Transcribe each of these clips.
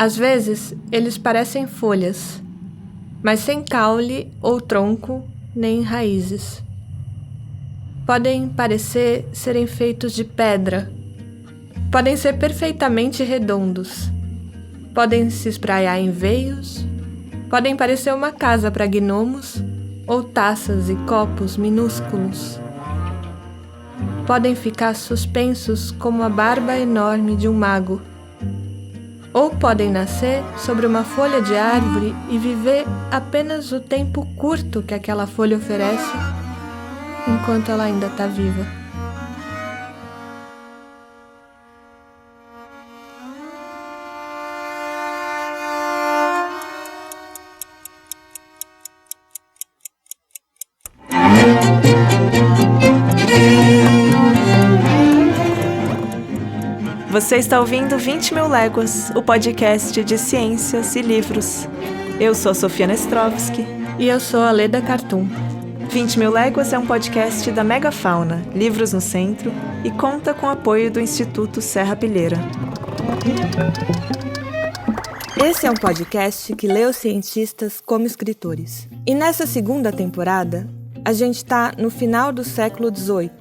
Às vezes, eles parecem folhas, mas sem caule ou tronco, nem raízes. Podem parecer serem feitos de pedra. Podem ser perfeitamente redondos. Podem se espraiar em veios. Podem parecer uma casa para gnomos ou taças e copos minúsculos. Podem ficar suspensos como a barba enorme de um mago. Ou podem nascer sobre uma folha de árvore e viver apenas o tempo curto que aquela folha oferece, enquanto ela ainda está viva. Você está ouvindo 20 Mil Léguas, o podcast de ciências e livros. Eu sou a Sofia Nestrovski. E eu sou a Leda Cartoon. 20 Mil Léguas é um podcast da Megafauna, Livros no Centro, e conta com o apoio do Instituto Serra Pilheira. Esse é um podcast que lê os cientistas como escritores. E nessa segunda temporada, a gente está no final do século XVIII,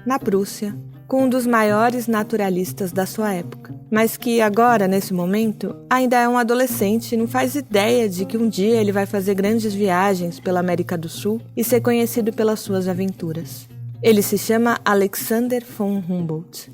na Prússia, com um dos maiores naturalistas da sua época, mas que agora, nesse momento, ainda é um adolescente e não faz ideia de que um dia ele vai fazer grandes viagens pela América do Sul e ser conhecido pelas suas aventuras. Ele se chama Alexander von Humboldt.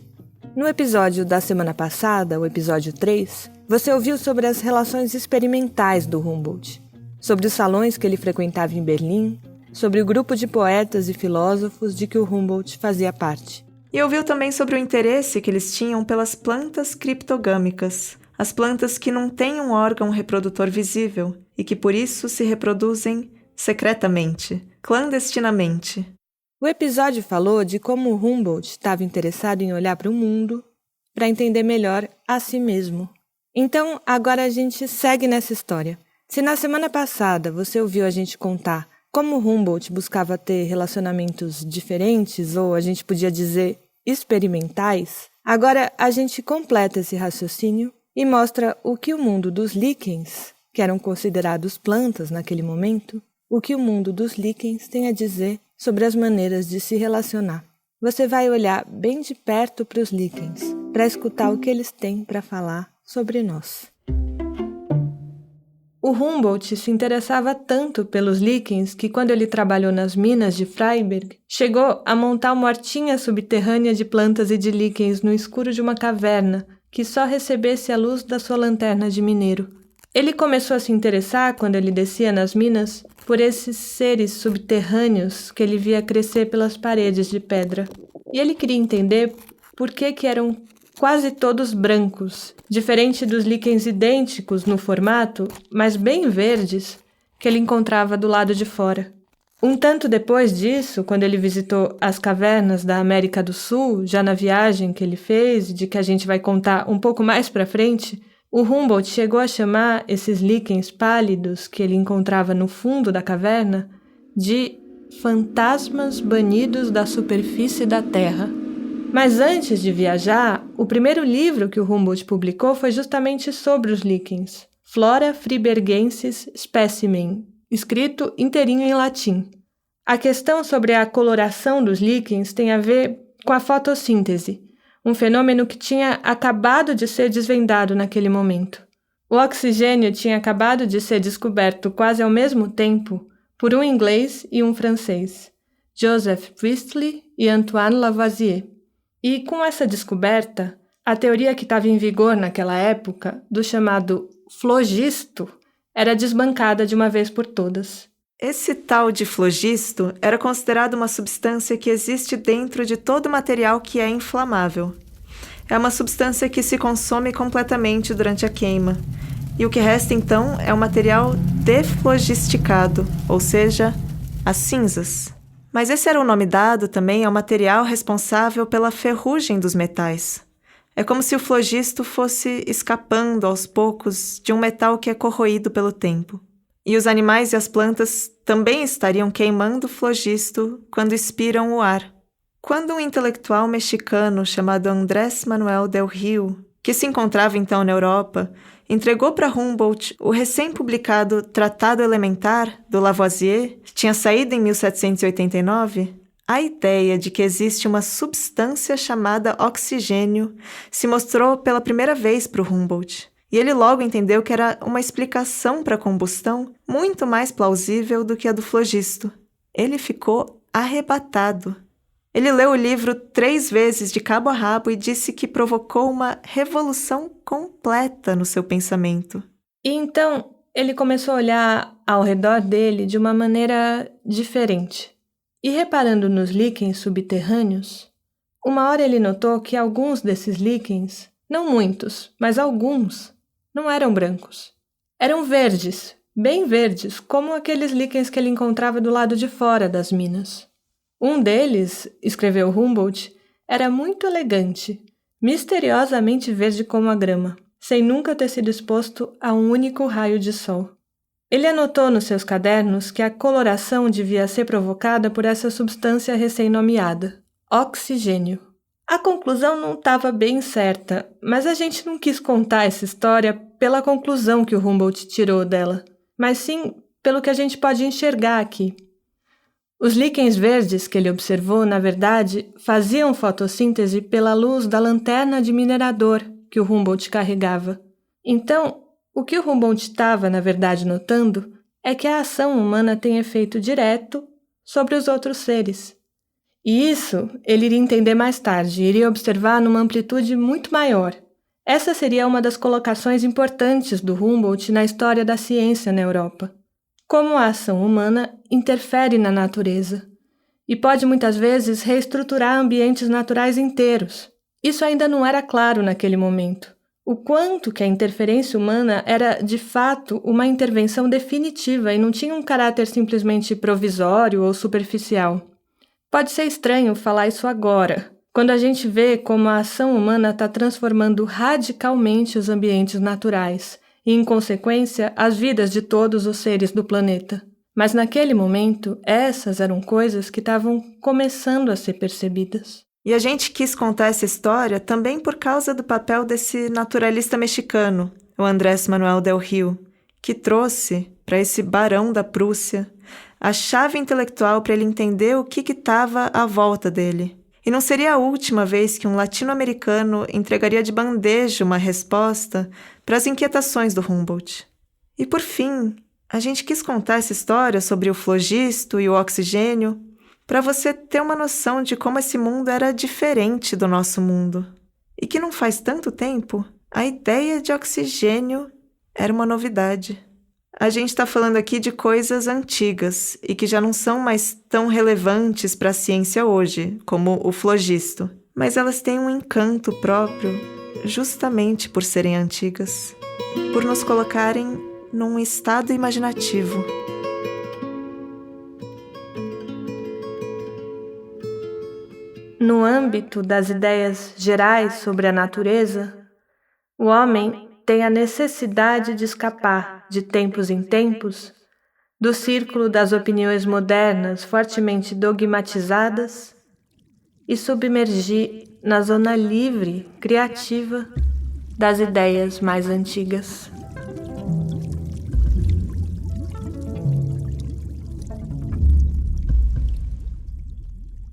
No episódio da semana passada, o episódio 3, você ouviu sobre as relações experimentais do Humboldt, sobre os salões que ele frequentava em Berlim, sobre o grupo de poetas e filósofos de que o Humboldt fazia parte. E ouviu também sobre o interesse que eles tinham pelas plantas criptogâmicas, as plantas que não têm um órgão reprodutor visível e que por isso se reproduzem secretamente, clandestinamente. O episódio falou de como Humboldt estava interessado em olhar para o mundo para entender melhor a si mesmo. Então, agora a gente segue nessa história. Se na semana passada você ouviu a gente contar como Humboldt buscava ter relacionamentos diferentes, ou a gente podia dizer experimentais, agora a gente completa esse raciocínio e mostra o que o mundo dos líquens, que eram considerados plantas naquele momento, o que o mundo dos líquens tem a dizer sobre as maneiras de se relacionar. Você vai olhar bem de perto para os líquens, para escutar o que eles têm para falar sobre nós. O Humboldt se interessava tanto pelos líquens que, quando ele trabalhou nas minas de Freiberg, chegou a montar uma hortinha subterrânea de plantas e de líquens no escuro de uma caverna que só recebesse a luz da sua lanterna de mineiro. Ele começou a se interessar, quando ele descia nas minas, por esses seres subterrâneos que ele via crescer pelas paredes de pedra. E ele queria entender por que eram quase todos brancos, diferente dos líquens idênticos no formato, mas bem verdes, que ele encontrava do lado de fora. Um tanto depois disso, quando ele visitou as cavernas da América do Sul, já na viagem que ele fez, de que a gente vai contar um pouco mais para frente, o Humboldt chegou a chamar esses líquens pálidos que ele encontrava no fundo da caverna de fantasmas banidos da superfície da Terra. Mas antes de viajar, o primeiro livro que o Humboldt publicou foi justamente sobre os líquens, Flora Freibergensis Specimen, escrito inteirinho em latim. A questão sobre a coloração dos líquens tem a ver com a fotossíntese, um fenômeno que tinha acabado de ser desvendado naquele momento. O oxigênio tinha acabado de ser descoberto quase ao mesmo tempo por um inglês e um francês, Joseph Priestley e Antoine Lavoisier. E com essa descoberta, a teoria que estava em vigor naquela época, do chamado flogisto, era desbancada de uma vez por todas. Esse tal de flogisto era considerado uma substância que existe dentro de todo material que é inflamável. É uma substância que se consome completamente durante a queima, e o que resta então é um material deflogisticado, ou seja, as cinzas. Mas esse era o nome dado também ao material responsável pela ferrugem dos metais. É como se o flogisto fosse escapando aos poucos de um metal que é corroído pelo tempo. E os animais e as plantas também estariam queimando o flogisto quando expiram o ar. Quando um intelectual mexicano chamado Andrés Manuel del Rio que se encontrava então na Europa, entregou para Humboldt o recém-publicado Tratado Elementar, do Lavoisier, que tinha saído em 1789, a ideia de que existe uma substância chamada oxigênio se mostrou pela primeira vez para o Humboldt. E ele logo entendeu que era uma explicação para a combustão muito mais plausível do que a do flogisto. Ele ficou arrebatado. Ele leu o livro 3 vezes de cabo a rabo e disse que provocou uma revolução completa no seu pensamento. E então ele começou a olhar ao redor dele de uma maneira diferente. E reparando nos líquens subterrâneos, uma hora ele notou que alguns desses líquens, não muitos, mas alguns, não eram brancos. Eram verdes, bem verdes, como aqueles líquens que ele encontrava do lado de fora das minas. Um deles, escreveu Humboldt, era muito elegante, misteriosamente verde como a grama, sem nunca ter sido exposto a um único raio de sol. Ele anotou nos seus cadernos que a coloração devia ser provocada por essa substância recém-nomeada, oxigênio. A conclusão não estava bem certa, mas a gente não quis contar essa história pela conclusão que o Humboldt tirou dela, mas sim pelo que a gente pode enxergar aqui. Os líquens verdes que ele observou, na verdade, faziam fotossíntese pela luz da lanterna de minerador que o Humboldt carregava. Então, o que o Humboldt estava, na verdade, notando é que a ação humana tem efeito direto sobre os outros seres. E isso ele iria entender mais tarde, iria observar numa amplitude muito maior. Essa seria uma das colocações importantes do Humboldt na história da ciência na Europa. Como a ação humana interfere na natureza e pode muitas vezes reestruturar ambientes naturais inteiros. Isso ainda não era claro naquele momento. O quanto que a interferência humana era, de fato, uma intervenção definitiva e não tinha um caráter simplesmente provisório ou superficial. Pode ser estranho falar isso agora, quando a gente vê como a ação humana está transformando radicalmente os ambientes naturais e, em consequência, as vidas de todos os seres do planeta. Mas naquele momento, essas eram coisas que estavam começando a ser percebidas. E a gente quis contar essa história também por causa do papel desse naturalista mexicano, o Andrés Manuel del Rio, que trouxe para esse barão da Prússia a chave intelectual para ele entender o que estava à volta dele. E não seria a última vez que um latino-americano entregaria de bandeja uma resposta para as inquietações do Humboldt. E por fim, a gente quis contar essa história sobre o flogisto e o oxigênio para você ter uma noção de como esse mundo era diferente do nosso mundo. E que não faz tanto tempo, a ideia de oxigênio era uma novidade. A gente está falando aqui de coisas antigas e que já não são mais tão relevantes para a ciência hoje, como o flogisto. Mas elas têm um encanto próprio justamente por serem antigas, por nos colocarem num estado imaginativo. No âmbito das ideias gerais sobre a natureza, o homem tem a necessidade de escapar, de tempos em tempos, do círculo das opiniões modernas fortemente dogmatizadas e submergir na zona livre, criativa das ideias mais antigas.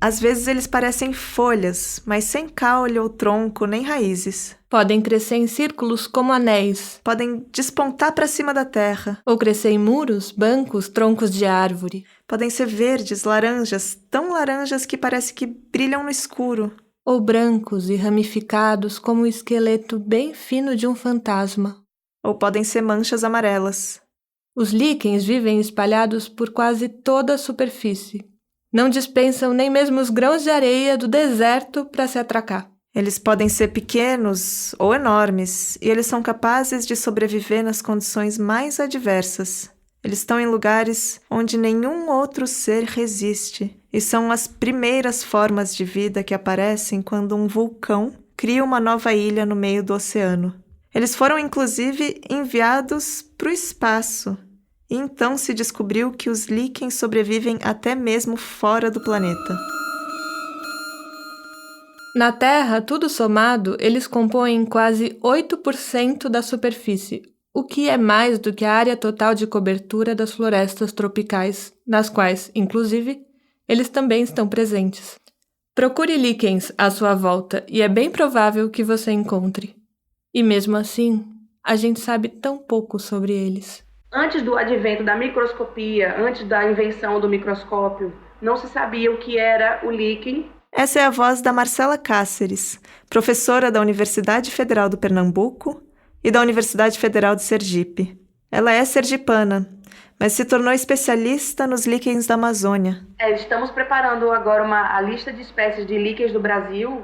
Às vezes eles parecem folhas, mas sem caule ou tronco nem raízes. Podem crescer em círculos como anéis. Podem despontar para cima da terra. Ou crescer em muros, bancos, troncos de árvore. Podem ser verdes, laranjas, tão laranjas que parece que brilham no escuro. Ou brancos e ramificados como o esqueleto bem fino de um fantasma. Ou podem ser manchas amarelas. Os líquens vivem espalhados por quase toda a superfície. Não dispensam nem mesmo os grãos de areia do deserto para se atracar. Eles podem ser pequenos ou enormes, e eles são capazes de sobreviver nas condições mais adversas. Eles estão em lugares onde nenhum outro ser resiste, e são as primeiras formas de vida que aparecem quando um vulcão cria uma nova ilha no meio do oceano. Eles foram, inclusive, enviados para o espaço. E então se descobriu que os líquens sobrevivem até mesmo fora do planeta. Na Terra, tudo somado, eles compõem quase 8% da superfície, o que é mais do que a área total de cobertura das florestas tropicais, nas quais, inclusive, eles também estão presentes. Procure líquens à sua volta e é bem provável que você encontre. E mesmo assim, a gente sabe tão pouco sobre eles. Antes do advento da microscopia, antes da invenção do microscópio, não se sabia o que era o líquen. Essa é a voz da Marcela Cáceres, professora da Universidade Federal do Pernambuco e da Universidade Federal de Sergipe. Ela é sergipana, mas se tornou especialista nos líquens da Amazônia. Estamos preparando agora a lista de espécies de líquens do Brasil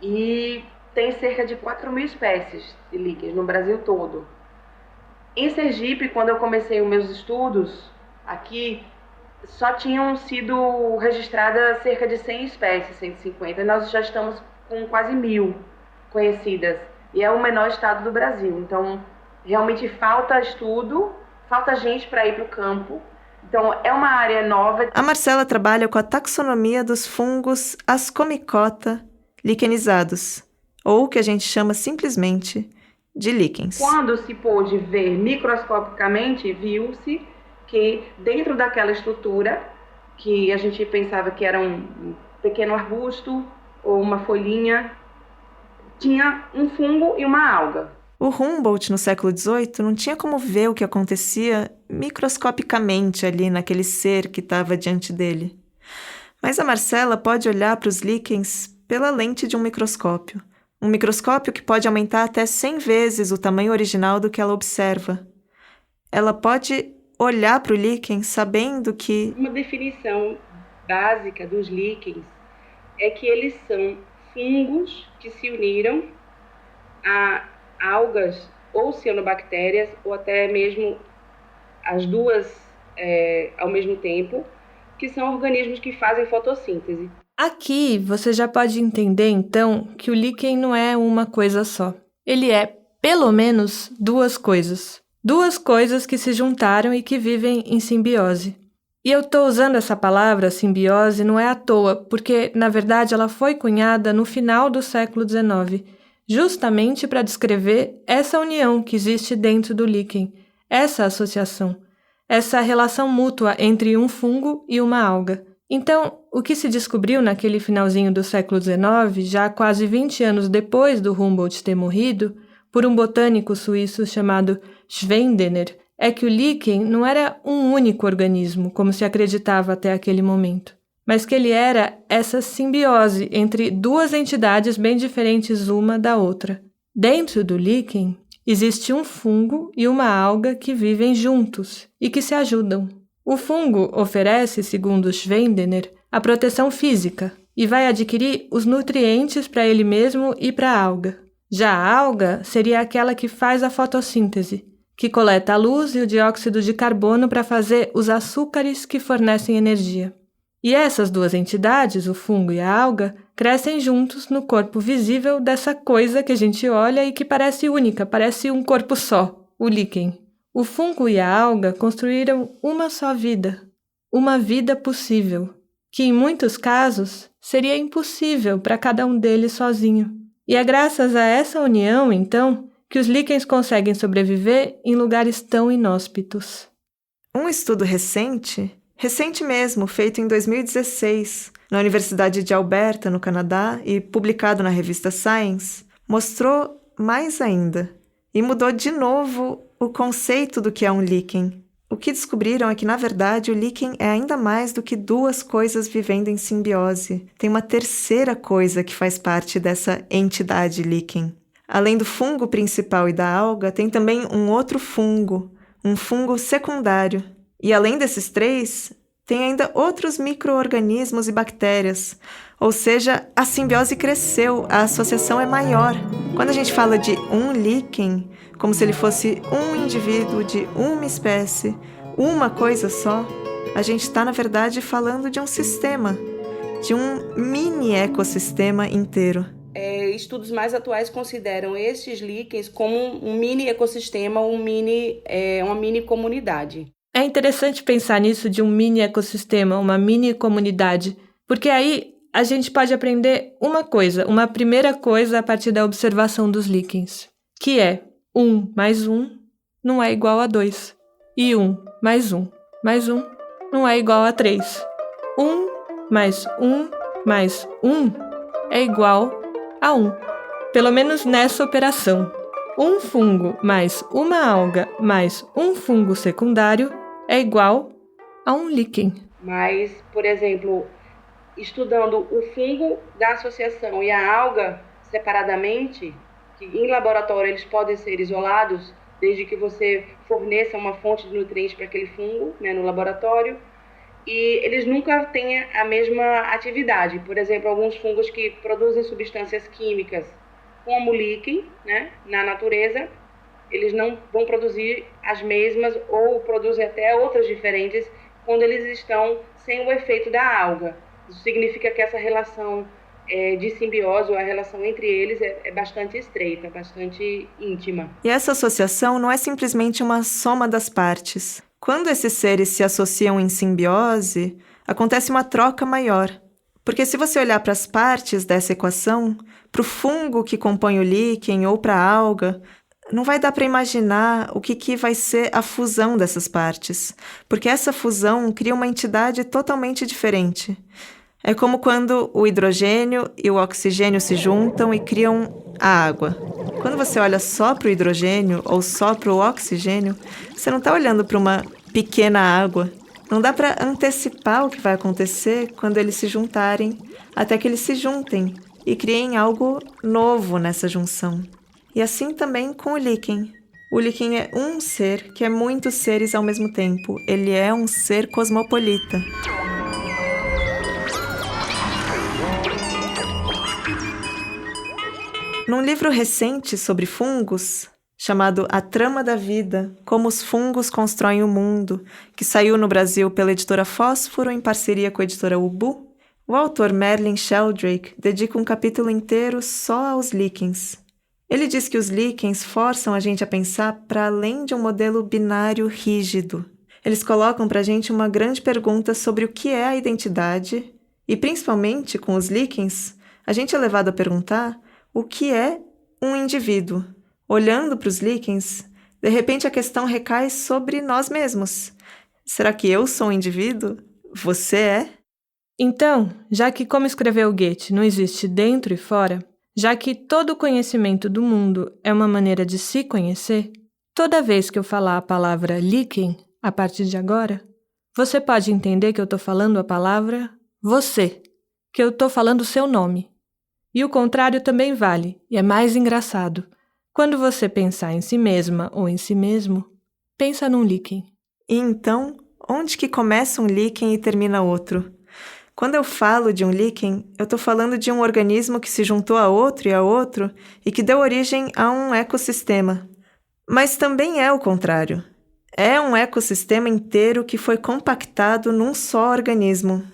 e tem cerca de 4.000 espécies de líquens no Brasil todo. Em Sergipe, quando eu comecei os meus estudos aqui, só tinham sido registradas cerca de 100 espécies, 150, e nós já estamos com quase 1.000 conhecidas, e é o menor estado do Brasil. Então, realmente falta estudo, falta gente para ir para o campo, então é uma área nova. A Marcela trabalha com a taxonomia dos fungos Ascomycota liquenizados, ou que a gente chama simplesmente de líquens. Quando se pôde ver microscopicamente, viu-se que dentro daquela estrutura, que a gente pensava que era um pequeno arbusto ou uma folhinha, tinha um fungo e uma alga. O Humboldt, no século XVIII, não tinha como ver o que acontecia microscopicamente ali naquele ser que estava diante dele. Mas a Marcela pode olhar para os líquens pela lente de um microscópio. Um microscópio que pode aumentar até 100 vezes o tamanho original do que ela observa. Ela pode olhar para o líquen sabendo que... Uma definição básica dos líquens é que eles são fungos que se uniram a algas ou cianobactérias, ou até mesmo as duas ao mesmo tempo, que são organismos que fazem fotossíntese. Aqui você já pode entender, então, que o líquen não é uma coisa só. Ele é, pelo menos, duas coisas. Duas coisas que se juntaram e que vivem em simbiose. E eu estou usando essa palavra, simbiose, não é à toa, porque, na verdade, ela foi cunhada no final do século XIX, justamente para descrever essa união que existe dentro do líquen, essa associação, essa relação mútua entre um fungo e uma alga. Então, o que se descobriu naquele finalzinho do século XIX, já quase 20 anos depois do Humboldt ter morrido, por um botânico suíço chamado Schwendener, é que o líquen não era um único organismo, como se acreditava até aquele momento, mas que ele era essa simbiose entre duas entidades bem diferentes uma da outra. Dentro do líquen, existe um fungo e uma alga que vivem juntos e que se ajudam. O fungo oferece, segundo Schwendener, a proteção física e vai adquirir os nutrientes para ele mesmo e para a alga. Já a alga seria aquela que faz a fotossíntese, que coleta a luz e o dióxido de carbono para fazer os açúcares que fornecem energia. E essas duas entidades, o fungo e a alga, crescem juntos no corpo visível dessa coisa que a gente olha e que parece única, parece um corpo só, o líquen. O fungo e a alga construíram uma só vida, uma vida possível, que em muitos casos seria impossível para cada um deles sozinho. E é graças a essa união, então, que os líquens conseguem sobreviver em lugares tão inóspitos. Um estudo recente mesmo, feito em 2016, na Universidade de Alberta, no Canadá, e publicado na revista Science, mostrou mais ainda e mudou de novo o conceito do que é um líquen. O que descobriram é que, na verdade, o líquen é ainda mais do que duas coisas vivendo em simbiose. Tem uma terceira coisa que faz parte dessa entidade líquen. Além do fungo principal e da alga, tem também um outro fungo, um fungo secundário. E além desses três, tem ainda outros micro-organismos e bactérias. Ou seja, a simbiose cresceu, a associação é maior. Quando a gente fala de um líquen, como se ele fosse um indivíduo de uma espécie, uma coisa só, a gente está, na verdade, falando de um sistema, de um mini ecossistema inteiro. Estudos mais atuais consideram estes líquens como um mini ecossistema, uma mini comunidade. É interessante pensar nisso de um mini ecossistema, uma mini comunidade, porque aí a gente pode aprender uma primeira coisa a partir da observação dos líquens, que é 1 mais 1 não é igual a 2, e 1 mais 1 mais 1 não é igual a 3. 1 mais 1 mais 1 é igual a 1, pelo menos nessa operação. Um fungo mais uma alga mais um fungo secundário é igual a um líquen. Mas, por exemplo, estudando o fungo da associação e a alga separadamente, que em laboratório eles podem ser isolados, desde que você forneça uma fonte de nutrientes para aquele fungo, né, no laboratório, e eles nunca têm a mesma atividade. Por exemplo, alguns fungos que produzem substâncias químicas como líquen, né, na natureza, eles não vão produzir as mesmas ou produzem até outras diferentes quando eles estão sem o efeito da alga. Isso significa que essa relação de simbiose, ou a relação entre eles, é bastante estreita, bastante íntima. E essa associação não é simplesmente uma soma das partes. Quando esses seres se associam em simbiose, acontece uma troca maior. Porque se você olhar para as partes dessa equação, para o fungo que compõe o líquen ou para a alga, não vai dar para imaginar o que vai ser a fusão dessas partes, porque essa fusão cria uma entidade totalmente diferente. É como quando o hidrogênio e o oxigênio se juntam e criam a água. Quando você olha só para o hidrogênio ou só para o oxigênio, você não está olhando para uma pequena água. Não dá para antecipar o que vai acontecer quando eles se juntarem, até que eles se juntem e criem algo novo nessa junção. E assim também com o líquen. O líquen é um ser que é muitos seres ao mesmo tempo. Ele é um ser cosmopolita. Num livro recente sobre fungos, chamado A Trama da Vida, Como os Fungos Constroem o Mundo, que saiu no Brasil pela editora Fósforo em parceria com a editora Ubu, o autor Merlin Sheldrake dedica um capítulo inteiro só aos líquens. Ele diz que os líquens forçam a gente a pensar para além de um modelo binário rígido. Eles colocam para a gente uma grande pergunta sobre o que é a identidade e, principalmente com os líquens, a gente é levado a perguntar o que é um indivíduo. Olhando para os líquens, de repente a questão recai sobre nós mesmos. Será que eu sou um indivíduo? Você é? Então, já que, como escreveu Goethe, não existe dentro e fora, já que todo o conhecimento do mundo é uma maneira de se conhecer, toda vez que eu falar a palavra líquen, a partir de agora, você pode entender que eu estou falando a palavra você, que eu estou falando o seu nome. E o contrário também vale, e é mais engraçado. Quando você pensar em si mesma ou em si mesmo, pensa num líquen. E então, onde que começa um líquen e termina outro? Quando eu falo de um líquen, eu estou falando de um organismo que se juntou a outro e a outro e que deu origem a um ecossistema. Mas também é o contrário. É um ecossistema inteiro que foi compactado num só organismo.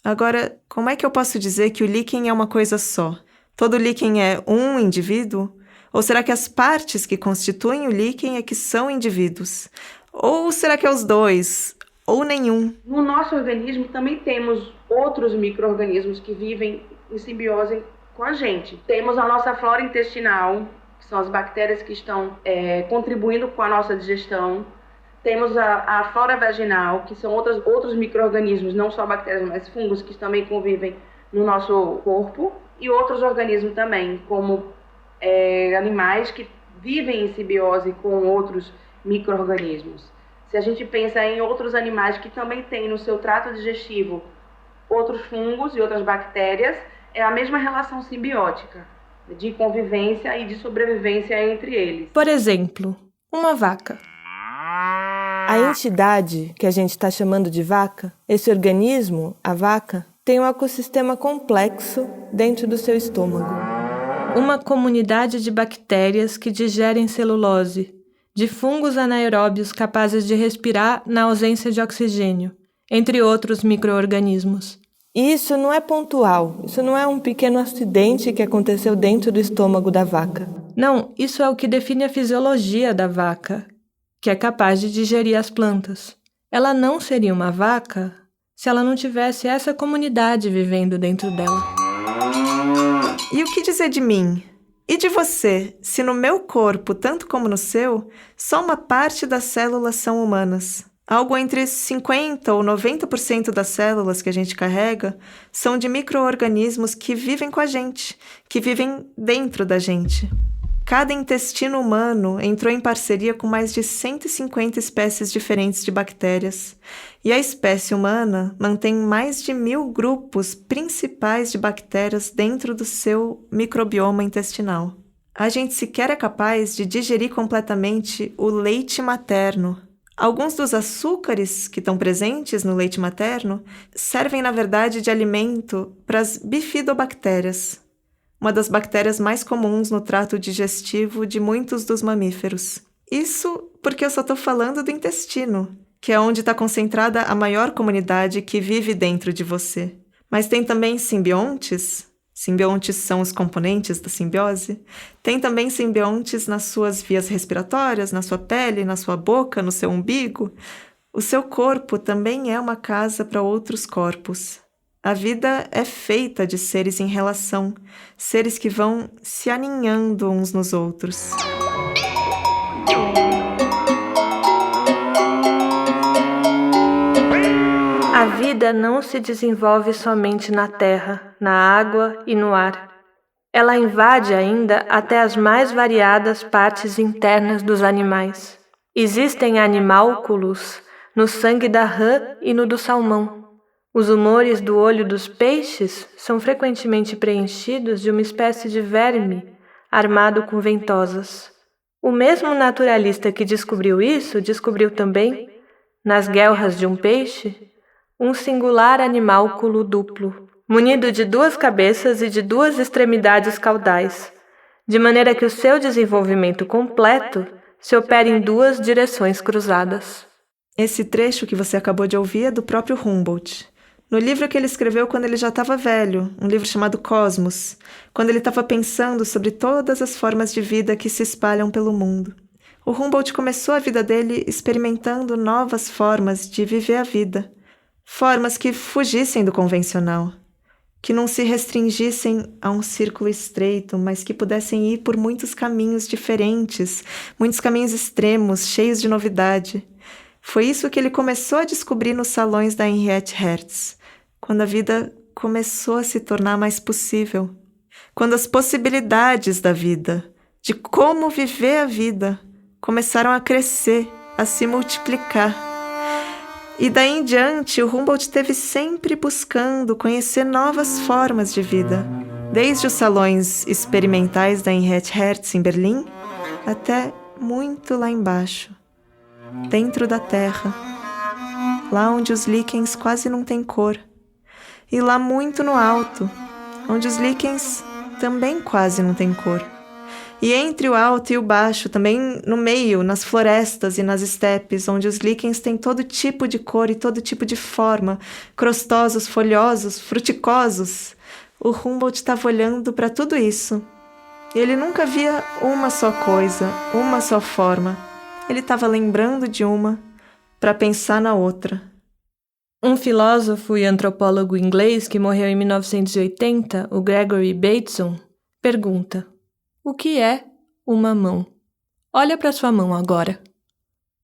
Agora, como é que eu posso dizer que o líquen é uma coisa só? Todo líquen é um indivíduo? Ou será que as partes que constituem o líquen é que são indivíduos? Ou será que é os dois? Ou nenhum? No nosso organismo também temos outros micro-organismos que vivem em simbiose com a gente. Temos a nossa flora intestinal, que são as bactérias que estão contribuindo com a nossa digestão. Temos a flora vaginal, que são outros micro-organismos, não só bactérias, mas fungos, que também convivem no nosso corpo. E outros organismos também, como animais que vivem em simbiose com outros micro-organismos. Se a gente pensa em outros animais que também têm no seu trato digestivo outros fungos e outras bactérias, é a mesma relação simbiótica de convivência e de sobrevivência entre eles. Por exemplo, uma vaca. A entidade que a gente está chamando de vaca, esse organismo, a vaca, tem um ecossistema complexo dentro do seu estômago. Uma comunidade de bactérias que digerem celulose, de fungos anaeróbios capazes de respirar na ausência de oxigênio, entre outros micro-organismos. E isso não é pontual, isso não é um pequeno acidente que aconteceu dentro do estômago da vaca. Não, isso é o que define a fisiologia da vaca, que é capaz de digerir as plantas. Ela não seria uma vaca se ela não tivesse essa comunidade vivendo dentro dela. E o que dizer de mim? E de você, se no meu corpo, tanto como no seu, só uma parte das células são humanas? Algo entre 50% ou 90% das células que a gente carrega são de micro-organismos que vivem com a gente, que vivem dentro da gente. Cada intestino humano entrou em parceria com mais de 150 espécies diferentes de bactérias. E a espécie humana mantém mais de 1.000 grupos principais de bactérias dentro do seu microbioma intestinal. A gente sequer é capaz de digerir completamente o leite materno. Alguns dos açúcares que estão presentes no leite materno servem, na verdade, de alimento para as bifidobactérias, uma das bactérias mais comuns no trato digestivo de muitos dos mamíferos. Isso porque eu só estou falando do intestino, que é onde está concentrada a maior comunidade que vive dentro de você. Mas tem também simbiontes. Simbiontes são os componentes da simbiose. Tem também simbiontes nas suas vias respiratórias, na sua pele, na sua boca, no seu umbigo. O seu corpo também é uma casa para outros corpos. A vida é feita de seres em relação, seres que vão se aninhando uns nos outros. A vida não se desenvolve somente na terra, na água e no ar. Ela invade ainda até as mais variadas partes internas dos animais. Existem animálculos no sangue da rã e no do salmão. Os humores do olho dos peixes são frequentemente preenchidos de uma espécie de verme armado com ventosas. O mesmo naturalista que descobriu isso descobriu também, nas guelras de um peixe, um singular animálculo duplo, munido de 2 cabeças e de 2 extremidades caudais, de maneira que o seu desenvolvimento completo se opera em 2 direções cruzadas. Esse trecho que você acabou de ouvir é do próprio Humboldt. No livro que ele escreveu quando ele já estava velho, um livro chamado Cosmos, quando ele estava pensando sobre todas as formas de vida que se espalham pelo mundo. O Humboldt começou a vida dele experimentando novas formas de viver a vida, formas que fugissem do convencional, que não se restringissem a um círculo estreito, mas que pudessem ir por muitos caminhos diferentes, muitos caminhos extremos, cheios de novidade. Foi isso que ele começou a descobrir nos salões da Henriette Hertz, quando a vida começou a se tornar mais possível, quando as possibilidades da vida, de como viver a vida, começaram a crescer, a se multiplicar. E daí em diante, o Humboldt esteve sempre buscando conhecer novas formas de vida, desde os salões experimentais da Henriette Hertz em Berlim, até muito lá embaixo, dentro da terra, lá onde os líquens quase não têm cor, e lá muito no alto, onde os líquens também quase não têm cor. E entre o alto e o baixo, também no meio, nas florestas e nas estepes, onde os líquens têm todo tipo de cor e todo tipo de forma, crostosos, folhosos, fruticosos. O Humboldt estava olhando para tudo isso. E ele nunca via uma só coisa, uma só forma. Ele estava lembrando de uma para pensar na outra. Um filósofo e antropólogo inglês que morreu em 1980, o Gregory Bateson, pergunta: o que é uma mão? Olha para sua mão agora.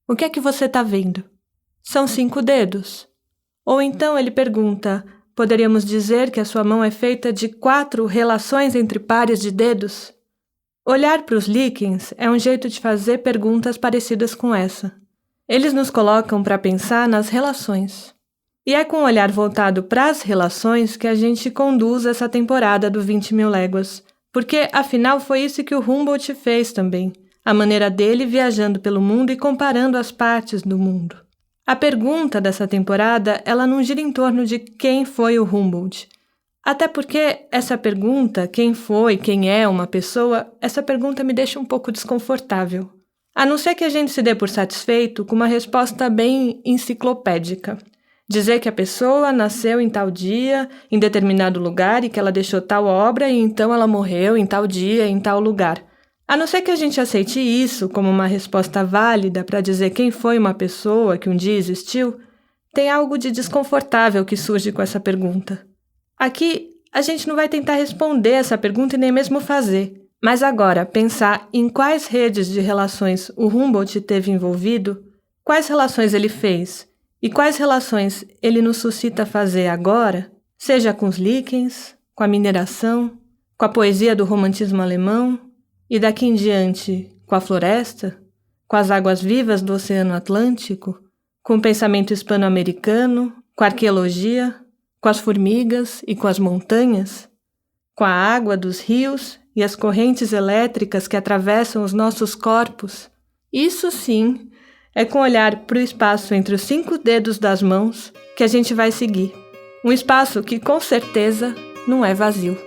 O que é que você está vendo? São 5 dedos. Ou então ele pergunta: poderíamos dizer que a sua mão é feita de 4 relações entre pares de dedos? Olhar para os líquens é um jeito de fazer perguntas parecidas com essa. Eles nos colocam para pensar nas relações. E é com o olhar voltado para as relações que a gente conduz essa temporada do 20.000 Léguas. Porque, afinal, foi isso que o Humboldt fez também. A maneira dele viajando pelo mundo e comparando as partes do mundo. A pergunta dessa temporada, ela não gira em torno de quem foi o Humboldt. Até porque essa pergunta, quem foi, quem é uma pessoa, essa pergunta me deixa um pouco desconfortável. A não ser que a gente se dê por satisfeito com uma resposta bem enciclopédica. Dizer que a pessoa nasceu em tal dia, em determinado lugar, e que ela deixou tal obra, e então ela morreu em tal dia, em tal lugar. A não ser que a gente aceite isso como uma resposta válida para dizer quem foi uma pessoa que um dia existiu, tem algo de desconfortável que surge com essa pergunta. Aqui, a gente não vai tentar responder essa pergunta e nem mesmo fazer. Mas agora, pensar em quais redes de relações o Humboldt teve envolvido, quais relações ele fez e quais relações ele nos suscita a fazer agora, seja com os líquens, com a mineração, com a poesia do romantismo alemão e daqui em diante com a floresta, com as águas vivas do Oceano Atlântico, com o pensamento hispano-americano, com a arqueologia, com as formigas e com as montanhas, com a água dos rios e as correntes elétricas que atravessam os nossos corpos. Isso sim é com olhar para o espaço entre os 5 dedos das mãos que a gente vai seguir. Um espaço que com certeza não é vazio.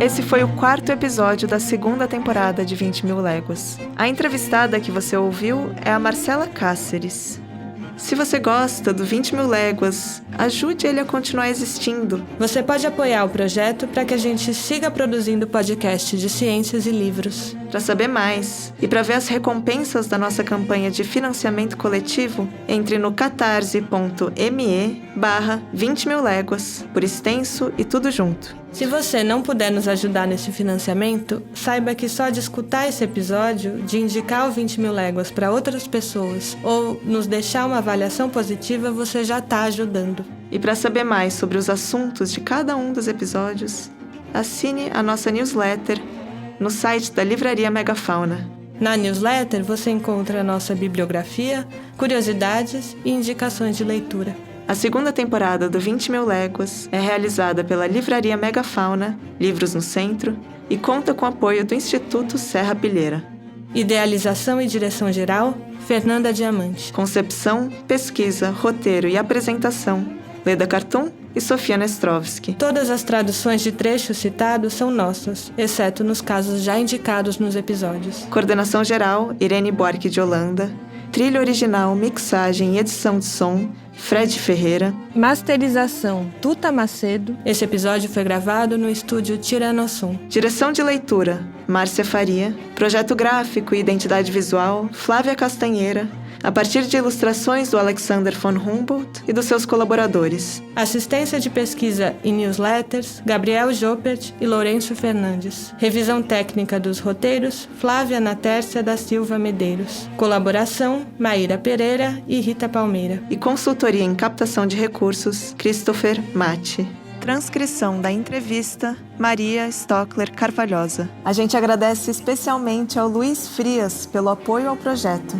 Esse foi o 4º episódio da 2ª temporada de 20 Mil Léguas. A entrevistada que você ouviu é a Marcela Cáceres. Se você gosta do 20 Mil Léguas, ajude ele a continuar existindo. Você pode apoiar o projeto para que a gente siga produzindo podcast de ciências e livros. Para saber mais e para ver as recompensas da nossa campanha de financiamento coletivo, entre no catarse.me/20 mil léguas, por extenso e tudo junto. Se você não puder nos ajudar nesse financiamento, saiba que só de escutar esse episódio, de indicar o 20 Mil Léguas para outras pessoas ou nos deixar uma avaliação positiva, você já está ajudando. E para saber mais sobre os assuntos de cada um dos episódios, assine a nossa newsletter no site da Livraria Megafauna. Na newsletter você encontra a nossa bibliografia, curiosidades e indicações de leitura. A 2ª temporada do 20 Mil Léguas é realizada pela Livraria Megafauna, Livros no Centro, e conta com o apoio do Instituto Serra Pilheira. Idealização e direção geral, Fernanda Diamante. Concepção, pesquisa, roteiro e apresentação, Leda Cartoon e Sofia Nestrovski. Todas as traduções de trechos citados são nossas, exceto nos casos já indicados nos episódios. Coordenação geral, Irene Buarque de Holanda. Trilha original, mixagem e edição de som, Fred Ferreira. Masterização, Tuta Macedo. Esse episódio foi gravado no estúdio Tiranossom. Direção de leitura, Márcia Faria. Projeto gráfico e identidade visual, Flávia Castanheira. A partir de ilustrações do Alexander von Humboldt e dos seus colaboradores. Assistência de pesquisa e newsletters, Gabriel Joppert e Lourenço Fernandes. Revisão técnica dos roteiros, Flávia Natércia da Silva Medeiros. Colaboração, Maíra Pereira e Rita Palmeira. E consultoria em captação de recursos, Christopher Matti. Transcrição da entrevista, Maria Stockler Carvalhosa. A gente agradece especialmente ao Luiz Frias pelo apoio ao projeto.